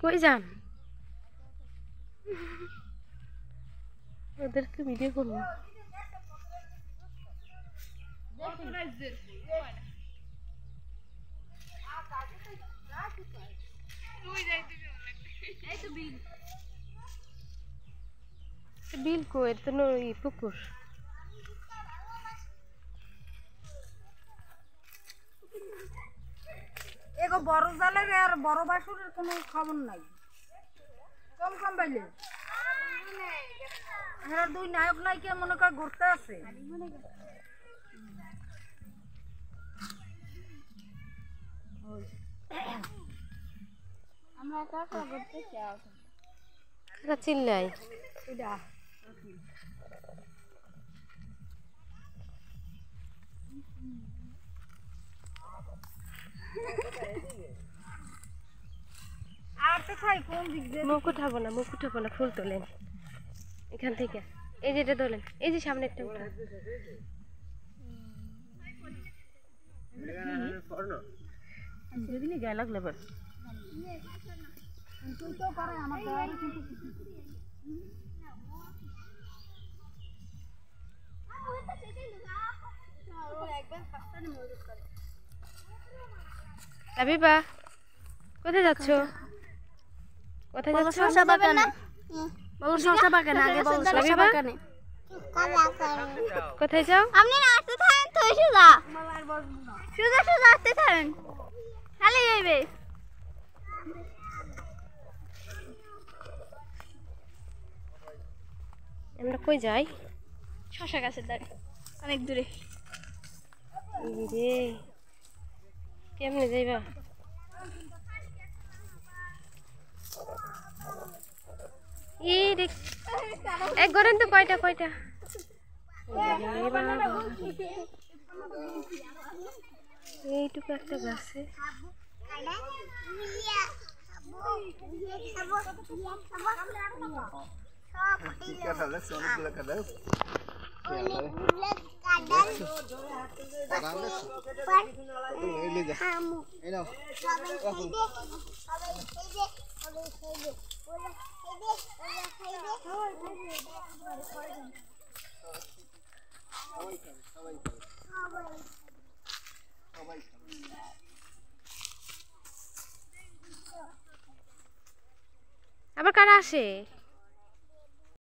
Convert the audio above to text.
কই যান? ওদেরকে ভিডিও করবো। বিল কই? তো নই পুকুর। এগো বড় জালের আর বড় বাসুরের কোনো খবর নাই। কম কম বাইলে এরা দুই নায়ক নায়িকা মনে কর ঘুরতে আছে। আমরা কাকা ঘুরতে চাও। কাকা চিল্লাই। এটা আর তো খাই কোন দিক দিয়ে? মুখ উঠাবো না, ফুল তোলেন এখান থেকে। এই যেটা তোলেন, এই যে সামনে একটা উঠা। যেদিনই গায়ে লাগলে বল তুই তো করে আমার দেওয়ার কিন্তু আবিবা কোথায় যাচ্ছ? কোথায় যাচ্ছ? শসা বাগানে। বলো শসা বাগানে, আগে বলো শসা বাগানে। কোথায় যাও? আপনি নাচতে থাকেন তো সোজা সোজা সোজা আসতে থাকেন খালি যাইবে। আমরা কই যাই? শসা গাছের ধারে অনেক দূরে। রে কেমনে যাইবা? এক গরেন তো কয়টা এইটুকু একটা গাছে আবার কারা আসে?